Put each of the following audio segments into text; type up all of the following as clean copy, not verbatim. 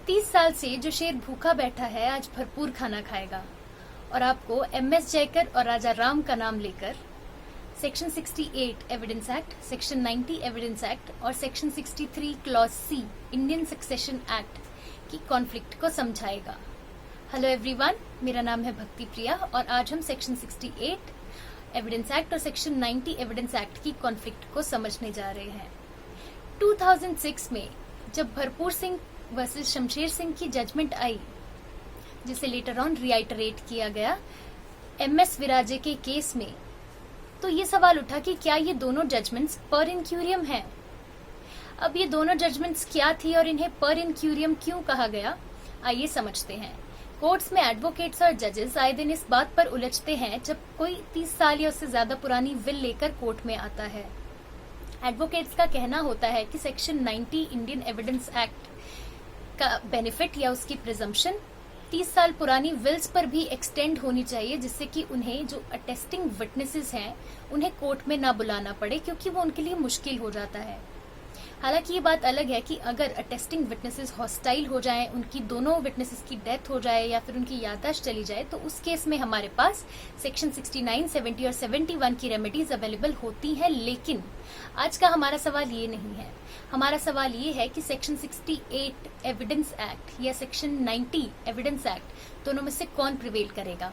30 साल से जो शेर भूखा बैठा है आज भरपूर खाना खाएगा। और आपको MS जयकर और राजा राम का नाम लेकर section 68 evidence act, section 90 evidence act और section 63 clause C Indian succession act की कॉन्फ्लिक्ट को समझाएगा। हेलो एवरीवन, मेरा नाम है भक्ति प्रिया और आज हम सेक्शन 68 एविडेंस एक्ट और सेक्शन 90 एविडेंस एक्ट की कॉन्फ्लिक्ट को समझने जा रहे हैं। 2006 में जब भरपूर सिंह वर्सेस शमशेर सिंह की जजमेंट आई, जिसे लेटर ऑन रिआइटरेट किया गया MS विराजे के केस में, तो ये सवाल उठा कि क्या ये दोनों जजमेंट्स पर इंक्यूरियम हैं। अब ये दोनों जजमेंट्स क्या थी और इन्हें पर इंक्यूरियम क्यों कहा गया, आइए समझते हैं। कोर्ट्स में एडवोकेट्स और जजेस आए दिन इस बात पर उलझते हैं जब कोई 30 साल या उससे ज्यादा पुरानी विल लेकर कोर्ट में आता है। एडवोकेट्स का कहना होता है कि सेक्शन 90 इंडियन एविडेंस एक्ट का बेनिफिट या उसकी प्रिजम्पशन 30 साल पुरानी विल्स पर भी एक्सटेंड होनी चाहिए, जिससे कि उन्हें जो अटेस्टिंग विटनेसेस हैं उन्हें कोर्ट में ना बुलाना पड़े, क्योंकि वो उनके लिए मुश्किल हो जाता है। हालांकि ये बात अलग है कि अगर अटेस्टिंग विटनेसेस हॉस्टाइल हो जाएं, उनकी दोनों विटनेसेस की डेथ हो जाए या फिर उनकी याददाश्त चली जाए, तो उस केस में हमारे पास सेक्शन 69, 70 और 71 की रेमेडीज अवेलेबल होती हैं। लेकिन आज का हमारा सवाल ये नहीं है। हमारा सवाल ये है कि सेक्शन 68 एविडेंस एक्ट या सेक्शन 90 एविडेंस एक्ट दोनों में से कौन प्रिवेल करेगा।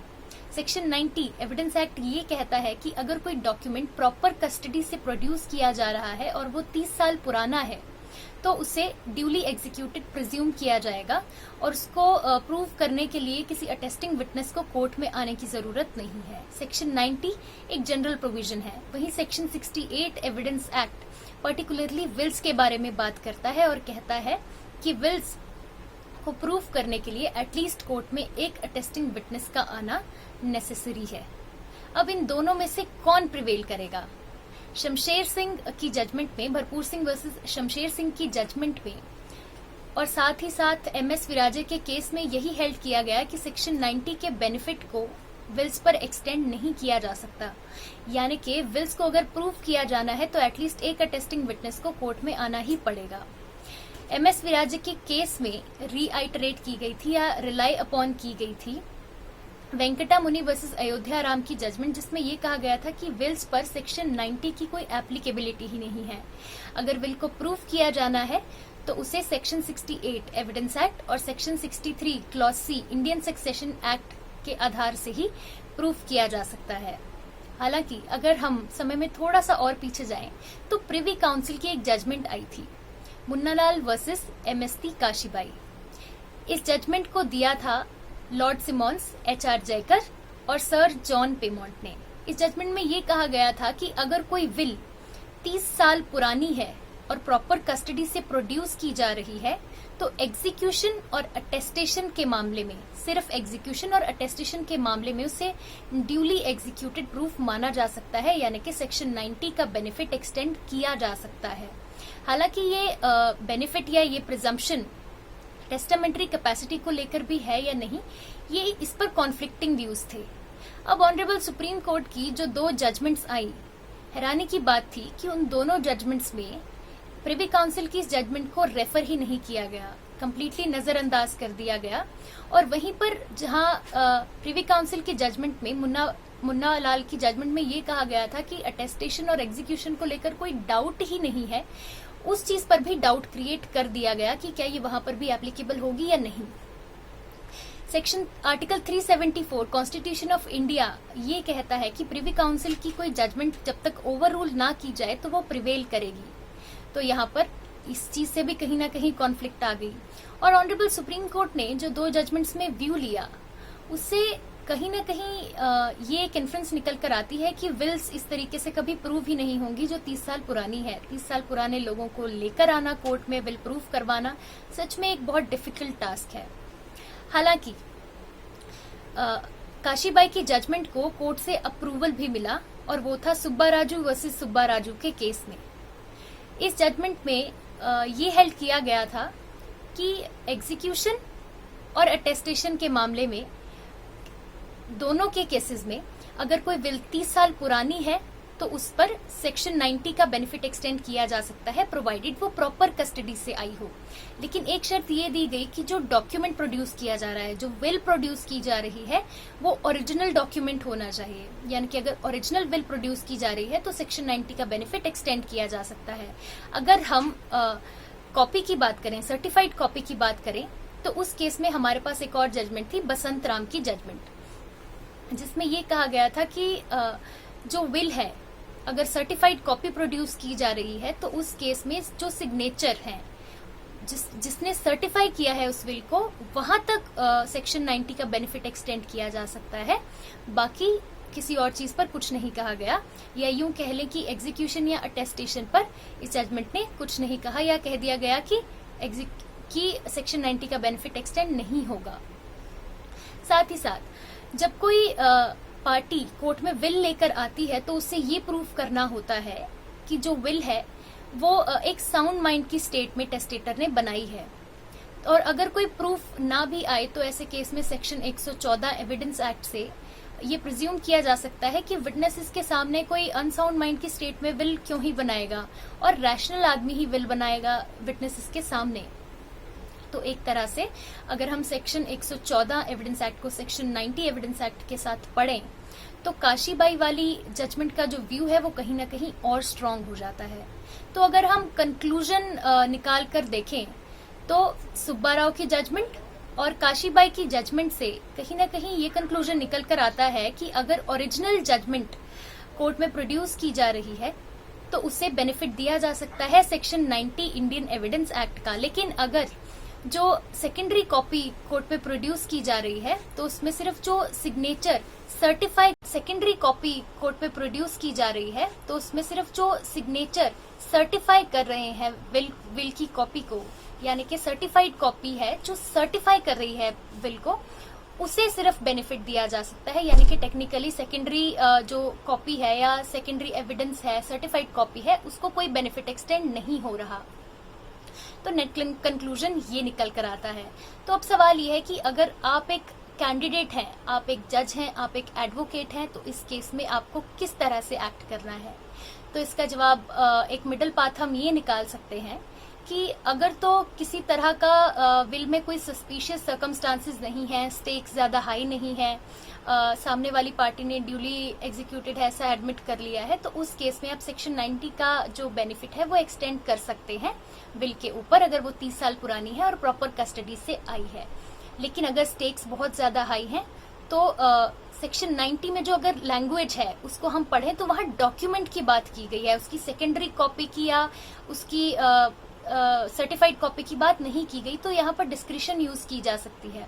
सेक्शन 90 एविडेंस एक्ट ये कहता है कि अगर कोई डॉक्यूमेंट प्रॉपर कस्टडी से प्रोड्यूस किया जा रहा है और वो 30 साल पुराना है, तो उसे ड्यूली एग्जीक्यूटेड प्रिज्यूम किया जाएगा और उसको प्रूव करने के लिए किसी अटेस्टिंग विटनेस को कोर्ट में आने की जरूरत नहीं है। सेक्शन 90 एक जनरल प्रोविजन है। वहीं section 68 evidence act particularly wills के बारे में बात करता है और कहता है कि विल्स को प्रूव करने के लिए एटलीस्ट कोर्ट में एक अटेस्टिंग विटनेस का आना नेसेसरी है। अब इन दोनों में से कौन प्रिवेल करेगा। शमशेर सिंह की जजमेंट में, भरपूर सिंह वर्सेस शमशेर सिंह की जजमेंट में और साथ ही साथ MS विराजे के केस में यही हेल्ड किया गया कि सेक्शन 90 के बेनिफिट को विल्स पर एक्सटेंड नहीं किया जा सकता। यानी कि विल्स को अगर प्रूव किया जाना है तो एटलीस्ट एक अटेस्टिंग विटनेस को कोर्ट में आना ही पड़ेगा। MS विराजे के केस में रीआइटरेट की गई थी या रिलाई अपॉन की गई थी वेंकटा मुनि वर्सेस अयोध्या राम की जजमेंट, जिसमें यह कहा गया था कि विल्स पर सेक्शन 90 की कोई एप्लीकेबिलिटी ही नहीं है। अगर विल को प्रूव किया जाना है तो उसे सेक्शन 68 एविडेंस एक्ट और section 63 clause C Indian succession act के आधार से ही प्रूव किया जा सकता है। हालांकि अगर हम समय में थोड़ा सा और पीछे जाएं तो प्रिवी काउंसिल की एक जजमेंट आई थी, मुन्नालाल वर्सेस MST काशीबाई। इस जजमेंट को दिया था लॉर्ड सिमोन्स, HR जयकर और सर जॉन पेमोंट ने। इस जजमेंट में ये कहा गया था कि अगर कोई विल 30 साल पुरानी है और प्रॉपर कस्टडी से प्रोड्यूस की जा रही है, तो एग्जीक्यूशन और अटेस्टेशन के मामले में, सिर्फ एग्जीक्यूशन और अटेस्टेशन के मामले में उसे ड्यूली एग्जीक्यूटेड प्रूफ माना जा सकता है, यानी कि सेक्शन 90 का बेनिफिट एक्सटेंड किया जा सकता है। हालांकि ये बेनिफिट या ये प्रिजम्पशन टेस्टामेंट्री कैपेसिटी को लेकर भी है या नहीं, ये इस पर कॉन्फ्लिक्टिंग व्यूज थे। अब ऑनरेबल सुप्रीम कोर्ट की जो 2 जजमेंट्स आई, हैरानी की बात थी कि उन दोनों जजमेंट्स में प्रिवी काउंसिल की इस जजमेंट को रेफर ही नहीं किया गया, कंप्लीटली नजरअंदाज कर दिया गया। और वहीं पर जहां प्रिवी काउंसिल की जजमेंट में, मुन्ना लाल की जजमेंट में ये कहा गया था कि अटेस्टेशन और एग्जीक्यूशन को लेकर कोई डाउट ही नहीं है, उस चीज पर भी डाउट क्रिएट कर दिया गया कि क्या ये वहां पर भी एप्लीकेबल होगी या नहीं। Section article 374 constitution of India ये कहता है कि प्रिवी काउंसिल की कोई जजमेंट जब तक ओवर रूल ना की जाए तो वो प्रिवेल करेगी। तो यहाँ पर इस चीज से भी कहीं ना कहीं कॉन्फ्लिक्ट आ गई और ऑनरेबल सुप्रीम कोर्ट ने जो 2 जजमेंट्स में व्यू लिया, उससे कहीं ना कहीं ये एक इन्फ्रेंस निकल कर आती है कि विल्स इस तरीके से कभी प्रूव ही नहीं होंगी जो 30 साल पुरानी है। 30 साल पुराने लोगों को लेकर आना कोर्ट में, विल प्रूव करवाना सच में एक बहुत डिफिकल्ट टास्क है। हालांकि काशीबाई की जजमेंट को कोर्ट से अप्रूवल भी मिला और वो था सुब्बा राजू वर्सेस सुब्बा राजू के केस में। इस जजमेंट में ये हेल्ड किया गया था कि एग्जीक्यूशन और अटेस्टेशन के मामले में, दोनों के केसेस में, अगर कोई विल 30 साल पुरानी है तो उस पर सेक्शन 90 का बेनिफिट एक्सटेंड किया जा सकता है, प्रोवाइडेड वो प्रॉपर कस्टडी से आई हो। लेकिन एक शर्त ये दी गई कि जो डॉक्यूमेंट प्रोड्यूस किया जा रहा है, जो विल प्रोड्यूस की जा रही है, वो ओरिजिनल डॉक्यूमेंट होना चाहिए। यानी कि अगर ओरिजिनल विल प्रोड्यूस की जा रही है तो सेक्शन 90 का बेनिफिट एक्सटेंड किया जा सकता है। अगर हम कॉपी की बात करें, सर्टिफाइड कॉपी की बात करें, तो उस केस में हमारे पास एक और जजमेंट थी, बसंत राम की जजमेंट, जिसमें ये कहा गया था कि जो विल है, अगर सर्टिफाइड कॉपी प्रोड्यूस की जा रही है तो उस केस में जो सिग्नेचर है, जिसने सर्टिफाई किया है उस विल को, वहां तक सेक्शन 90 का बेनिफिट एक्सटेंड किया जा सकता है। बाकी किसी और चीज पर कुछ नहीं कहा गया, या यूं कह लें कि एग्जीक्यूशन या अटेस्टेशन पर इस जजमेंट ने कुछ नहीं कहा, या कह दिया गया कि सेक्शन 90 का बेनिफिट एक्सटेंड नहीं होगा। साथ ही साथ जब कोई पार्टी कोर्ट में विल लेकर आती है तो उससे ये प्रूफ करना होता है कि जो विल है वो एक साउंड माइंड की स्टेट में टेस्टेटर ने बनाई है। और अगर कोई प्रूफ ना भी आए तो ऐसे केस में सेक्शन 114 एविडेंस एक्ट से ये प्रिज्यूम किया जा सकता है कि विटनेसेस के सामने कोई अनसाउंड माइंड की स्टेट में विल क्यों ही बनाएगा, और रैशनल आदमी ही विल बनाएगा विटनेसेस के सामने। तो एक तरह से अगर हम सेक्शन 114 एविडेंस एक्ट को सेक्शन 90 एविडेंस एक्ट के साथ पढ़ें तो काशीबाई वाली जजमेंट का जो व्यू है वो कहीं ना कहीं और स्ट्रांग हो जाता है। तो अगर हम कंक्लूजन निकाल कर देखें तो सुब्बा राव की जजमेंट और काशीबाई की जजमेंट से कहीं ना कहीं ये कंक्लूजन निकल कर आता है कि अगर ओरिजिनल जजमेंट कोर्ट में प्रोड्यूस की जा रही है तो उससे बेनिफिट दिया जा सकता है सेक्शन 90 इंडियन एविडेंस एक्ट का। लेकिन अगर जो सेकेंडरी कॉपी कोर्ट में प्रोड्यूस की जा रही है तो उसमें सिर्फ जो signature certified, secondary copy court में प्रोड्यूस की जा रही है तो उसमें सिर्फ जो सिग्नेचर सर्टिफाई कर रहे हैं विल की कॉपी को, यानी कि सर्टिफाइड कॉपी है जो सर्टिफाई कर रही है विल को, उसे सिर्फ बेनिफिट दिया जा सकता है। यानी कि टेक्निकली सेकेंडरी जो कॉपी है या सेकेंडरी एविडेंस है, सर्टिफाइड कॉपी है, उसको कोई बेनिफिट एक्सटेंड नहीं हो रहा। तो नेट कंक्लूजन ये निकल कर आता है। तो अब सवाल ये है कि अगर आप एक कैंडिडेट हैं, आप एक जज हैं, आप एक एडवोकेट हैं, तो इस केस में आपको किस तरह से एक्ट करना है। तो इसका जवाब एक मिडिल पाथ हम ये निकाल सकते हैं कि अगर तो किसी तरह का विल में कोई सस्पिशियस सर्कमस्टांसेस नहीं है, स्टेक्स ज्यादा हाई नहीं है, सामने वाली पार्टी ने ड्यूली एग्जीक्यूटेड है ऐसा एडमिट कर लिया है, तो उस केस में आप सेक्शन 90 का जो बेनिफिट है वो एक्सटेंड कर सकते हैं विल के ऊपर, अगर वो 30 साल पुरानी है और प्रॉपर कस्टडी से आई है। लेकिन अगर स्टेक्स बहुत ज्यादा हाई हैं तो सेक्शन 90 में जो अगर लैंग्वेज है उसको हम पढ़ें तो वहां डॉक्यूमेंट की बात की गई है, उसकी सेकेंडरी कॉपी की या उसकी सर्टिफाइड कॉपी की बात नहीं की गई। तो यहाँ पर डिस्क्रिशन यूज की जा सकती है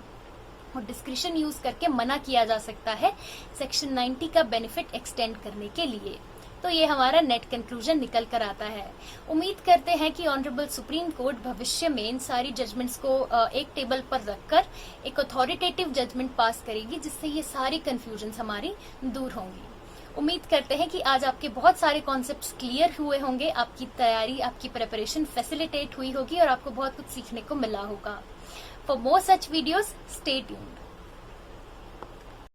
और डिस्क्रिशन यूज करके मना किया जा सकता है सेक्शन 90 का बेनिफिट एक्सटेंड करने के लिए। तो ये हमारा नेट कंक्लूजन निकल कर आता है। उम्मीद करते हैं कि ऑनरेबल सुप्रीम कोर्ट भविष्य में इन सारी जजमेंट्स को एक टेबल पर रखकर एक अथॉरिटेटिव जजमेंट पास करेगी, जिससे ये सारी कंफ्यूजन्स हमारी दूर होंगी। उम्मीद करते हैं कि आज आपके बहुत सारे कॉन्सेप्ट्स क्लियर हुए होंगे, आपकी तैयारी, आपकी प्रिपरेशन फैसिलिटेट हुई होगी और आपको बहुत कुछ सीखने को मिला होगा। For more such videos, stay tuned.